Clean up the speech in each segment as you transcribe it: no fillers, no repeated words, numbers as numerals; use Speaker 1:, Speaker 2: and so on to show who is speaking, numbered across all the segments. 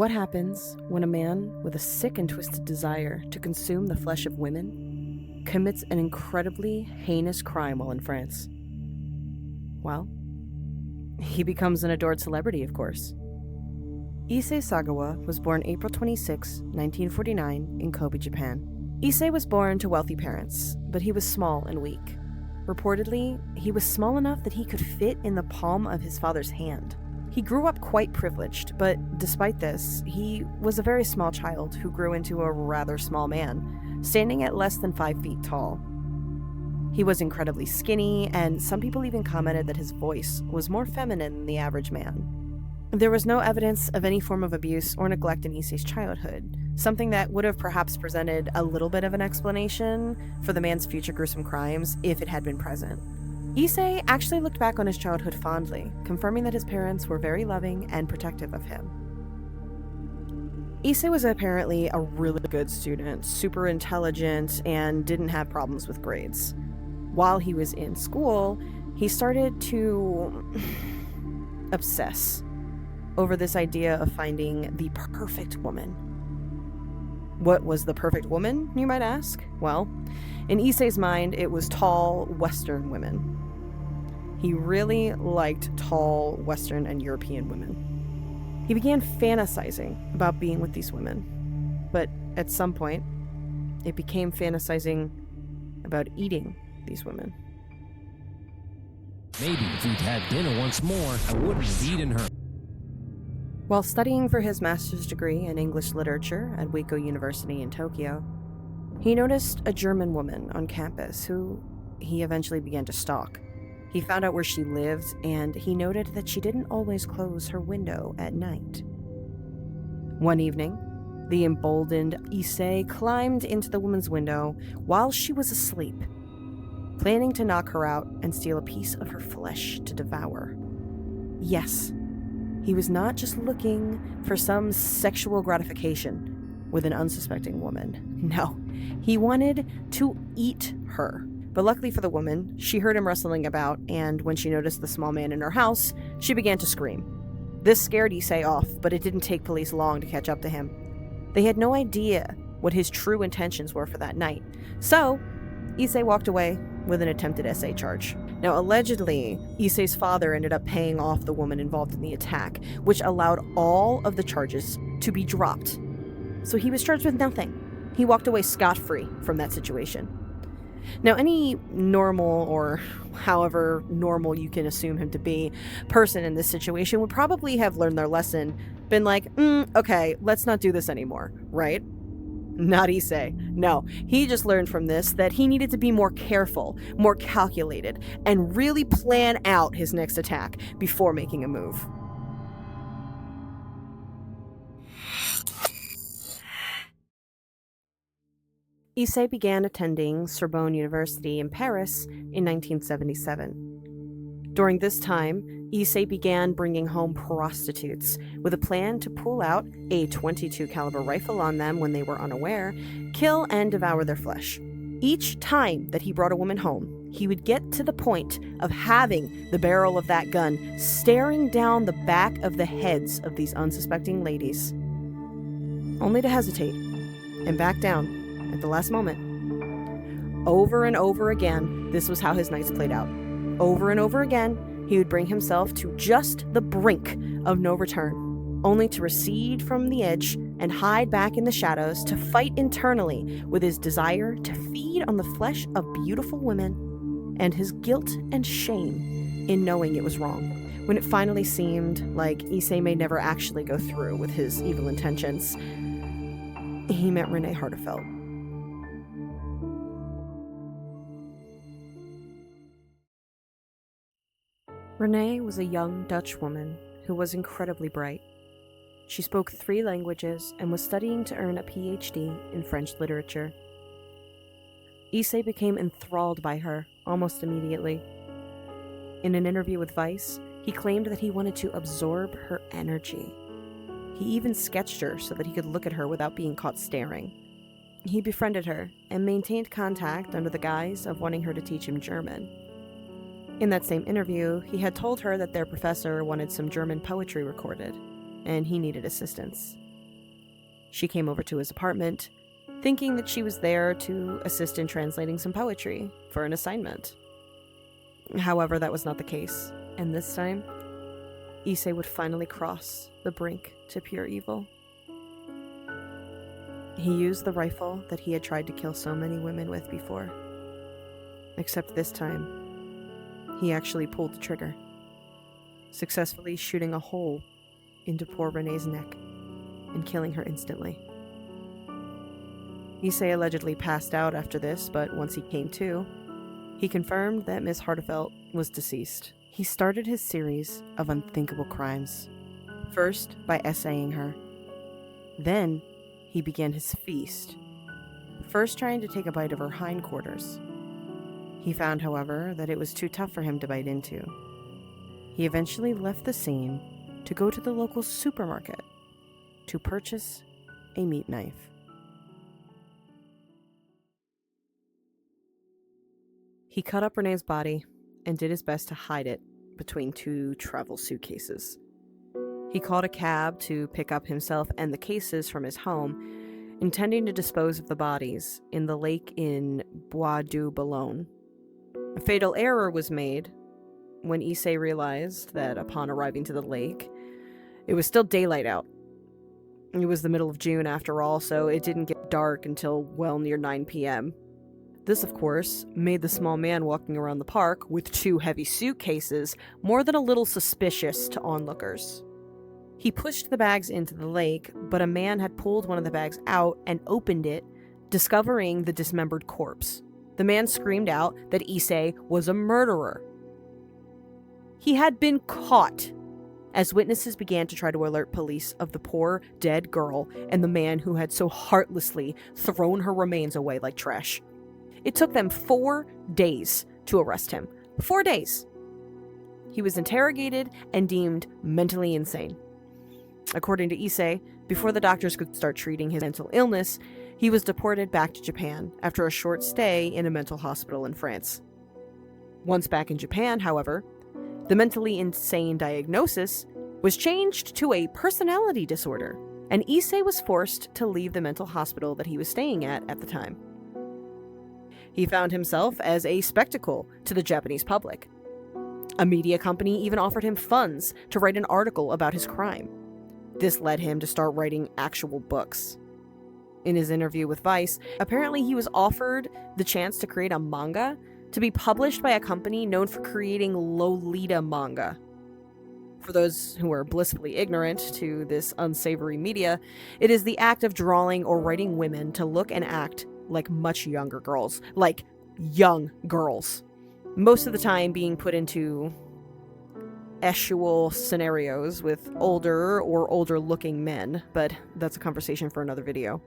Speaker 1: What happens when a man with a sick and twisted desire to consume the flesh of women commits an incredibly heinous crime while in France? Well, he becomes an adored celebrity, of course. Issei Sagawa was born April 26, 1949, in Kobe, Japan. Issei was born to wealthy parents, but he was small and weak. Reportedly, he was small enough that he could fit in the palm of his father's hand. He grew up quite privileged, but despite this, he was a very small child who grew into a rather small man, standing at less than 5 feet tall. He was incredibly skinny, and some people even commented that his voice was more feminine than the average man. There was no evidence of any form of abuse or neglect in Issei's childhood, something that would have perhaps presented a little bit of an explanation for the man's future gruesome crimes if it had been present. Issei actually looked back on his childhood fondly, confirming that his parents were very loving and protective of him. Issei was apparently a really good student, super intelligent, and didn't have problems with grades. While he was in school, he started to obsess over this idea of finding the perfect woman. What was the perfect woman, you might ask? Well, in Issei's mind, it was tall Western women. He really liked tall Western and European women. He began fantasizing about being with these women, but at some point, it became fantasizing about eating these women.
Speaker 2: Maybe if we'd had dinner once more, I wouldn't have eaten her.
Speaker 1: While studying for his master's degree in English literature at Waco University in Tokyo, he noticed a German woman on campus who he eventually began to stalk. He found out where she lived, and he noted that she didn't always close her window at night. One evening, the emboldened Issei climbed into the woman's window while she was asleep, planning to knock her out and steal a piece of her flesh to devour. Yes, he was not just looking for some sexual gratification with an unsuspecting woman. No, he wanted to eat her. But luckily for the woman, she heard him rustling about, and when she noticed the small man in her house, she began to scream. This scared Issei off, but it didn't take police long to catch up to him. They had no idea what his true intentions were for that night. So, Issei walked away with an attempted essay charge. Now, allegedly, Issei's father ended up paying off the woman involved in the attack, which allowed all of the charges to be dropped. So he was charged with nothing. He walked away scot-free from that situation. Now, any normal, or however normal you can assume him to be, person in this situation would probably have learned their lesson, been like, okay, let's not do this anymore, right? Not Issei. No, he just learned from this that he needed to be more careful, more calculated, and really plan out his next attack before making a move. Issei began attending Sorbonne University in Paris in 1977. During this time, Issei began bringing home prostitutes with a plan to pull out a .22 caliber rifle on them when they were unaware, kill and devour their flesh. Each time that he brought a woman home, he would get to the point of having the barrel of that gun staring down the back of the heads of these unsuspecting ladies, only to hesitate and back down at the last moment. Over and over again, this was how his nights played out. Over and over again, he would bring himself to just the brink of no return, only to recede from the edge and hide back in the shadows to fight internally with his desire to feed on the flesh of beautiful women and his guilt and shame in knowing it was wrong. When it finally seemed like Issei may never actually go through with his evil intentions, he met Renee Hartefeld. Renee was a young Dutch woman who was incredibly bright. She spoke 3 languages and was studying to earn a PhD in French literature. Issei became enthralled by her almost immediately. In an interview with Vice, he claimed that he wanted to absorb her energy. He even sketched her so that he could look at her without being caught staring. He befriended her and maintained contact under the guise of wanting her to teach him German. In that same interview, he had told her that their professor wanted some German poetry recorded, and he needed assistance. She came over to his apartment, thinking that she was there to assist in translating some poetry for an assignment. However, that was not the case, and this time, Issei would finally cross the brink to pure evil. He used the rifle that he had tried to kill so many women with before. Except this time, he actually pulled the trigger, successfully shooting a hole into poor Renee's neck and killing her instantly. Issei allegedly passed out after this, but once he came to, he confirmed that Miss Hartefelt was deceased. He started his series of unthinkable crimes, first by essaying her. Then, he began his feast, first trying to take a bite of her hindquarters. He found, however, that it was too tough for him to bite into. He eventually left the scene to go to the local supermarket to purchase a meat knife. He cut up Renee's body and did his best to hide it between two travel suitcases. He called a cab to pick up himself and the cases from his home, intending to dispose of the bodies in the lake in Bois du Boulogne. A fatal error was made when Issei realized that upon arriving to the lake, it was still daylight out. It was the middle of June after all, so it didn't get dark until well near 9 p.m. This, of course, made the small man walking around the park with two heavy suitcases more than a little suspicious to onlookers. He pushed the bags into the lake, but a man had pulled one of the bags out and opened it, discovering the dismembered corpse. The man screamed out that Issei was a murderer. He had been caught, as witnesses began to try to alert police of the poor, dead girl and the man who had so heartlessly thrown her remains away like trash. It took them 4 days to arrest him. 4 days. He was interrogated and deemed mentally insane. According to Issei, before the doctors could start treating his mental illness, he was deported back to Japan after a short stay in a mental hospital in France. Once back in Japan, however, the mentally insane diagnosis was changed to a personality disorder, and Issei was forced to leave the mental hospital that he was staying at the time. He found himself as a spectacle to the Japanese public. A media company even offered him funds to write an article about his crime. This led him to start writing actual books. In his interview with Vice, apparently he was offered the chance to create a manga to be published by a company known for creating Lolita manga. For those who are blissfully ignorant to this unsavory media, it is the act of drawing or writing women to look and act like much younger girls, like young girls. Most of the time being put into eschual scenarios with older or older looking men, but that's a conversation for another video.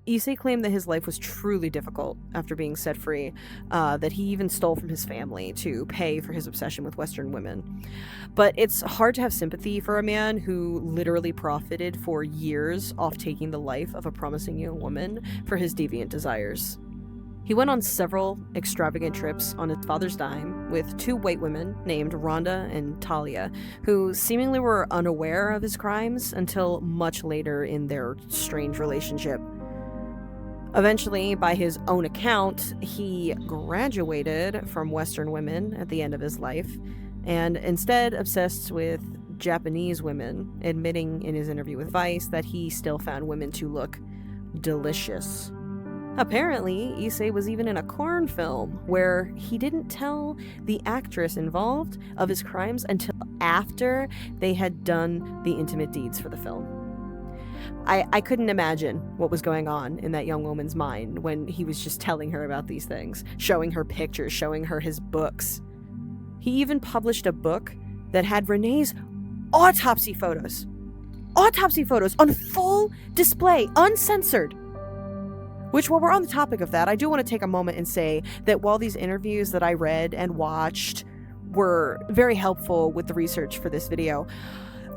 Speaker 1: Issei claimed that his life was truly difficult after being set free, that he even stole from his family to pay for his obsession with Western women. But it's hard to have sympathy for a man who literally profited for years off taking the life of a promising young woman for his deviant desires. He went on several extravagant trips on his father's dime with 2 white women named Rhonda and Talia, who seemingly were unaware of his crimes until much later in their strange relationship. Eventually, by his own account, he graduated from Western women at the end of his life, and instead obsessed with Japanese women, admitting in his interview with Vice that he still found women to look delicious. Apparently, Issei was even in a corn film where he didn't tell the actress involved of his crimes until after they had done the intimate deeds for the film. I couldn't imagine what was going on in that young woman's mind when he was just telling her about these things, showing her pictures, showing her his books. He even published a book that had Renee's autopsy photos on full display, uncensored. Which, while we're on the topic of that, I do want to take a moment and say that while these interviews that I read and watched were very helpful with the research for this video,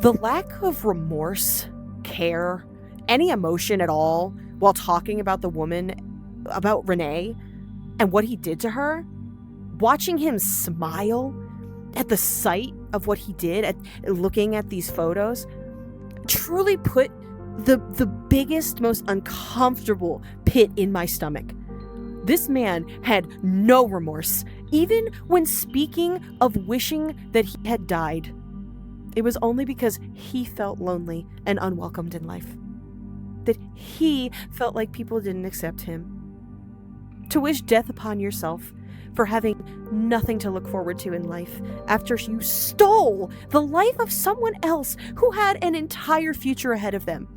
Speaker 1: the lack of remorse, care, any emotion at all while talking about the woman, about Renee, and what he did to her, watching him smile at the sight of what he did, at looking at these photos, truly put the biggest, most uncomfortable pit in my stomach. This man had no remorse, even when speaking of wishing that he had died. It was only because he felt lonely and unwelcomed in life, that he felt like people didn't accept him. To wish death upon yourself for having nothing to look forward to in life after you stole the life of someone else who had an entire future ahead of them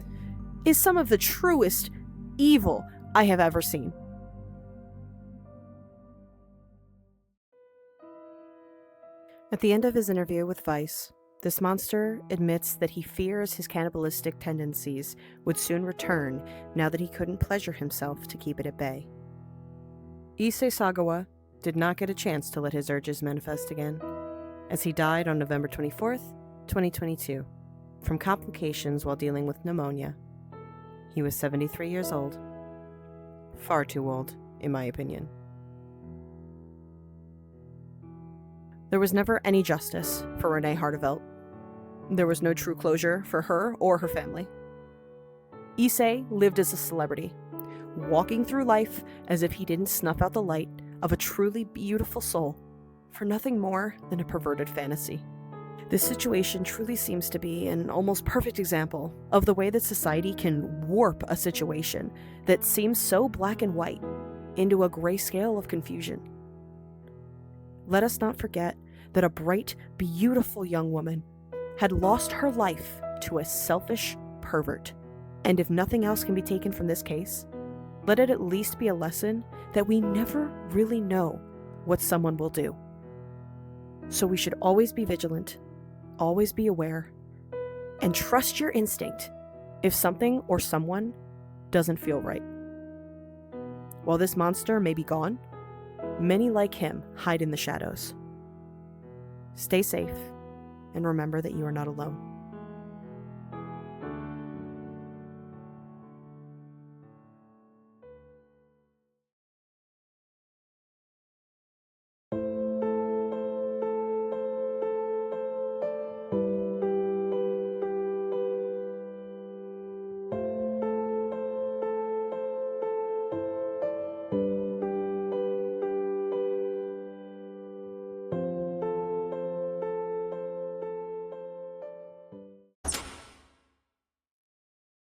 Speaker 1: is some of the truest evil I have ever seen. At the end of his interview with Vice, this monster admits that he fears his cannibalistic tendencies would soon return now that he couldn't pleasure himself to keep it at bay. Issei Sagawa did not get a chance to let his urges manifest again, as he died on November 24th, 2022, from complications while dealing with pneumonia. He was 73 years old. Far too old, in my opinion. There was never any justice for Renee Hartevelt. There was no true closure for her or her family. Issei lived as a celebrity, walking through life as if he didn't snuff out the light of a truly beautiful soul for nothing more than a perverted fantasy. This situation truly seems to be an almost perfect example of the way that society can warp a situation that seems so black and white into a gray scale of confusion. Let us not forget that a bright, beautiful young woman had lost her life to a selfish pervert. And if nothing else can be taken from this case, let it at least be a lesson that we never really know what someone will do. So we should always be vigilant, always be aware, and trust your instinct if something or someone doesn't feel right. While this monster may be gone, many like him hide in the shadows. Stay safe, and remember that you are not alone.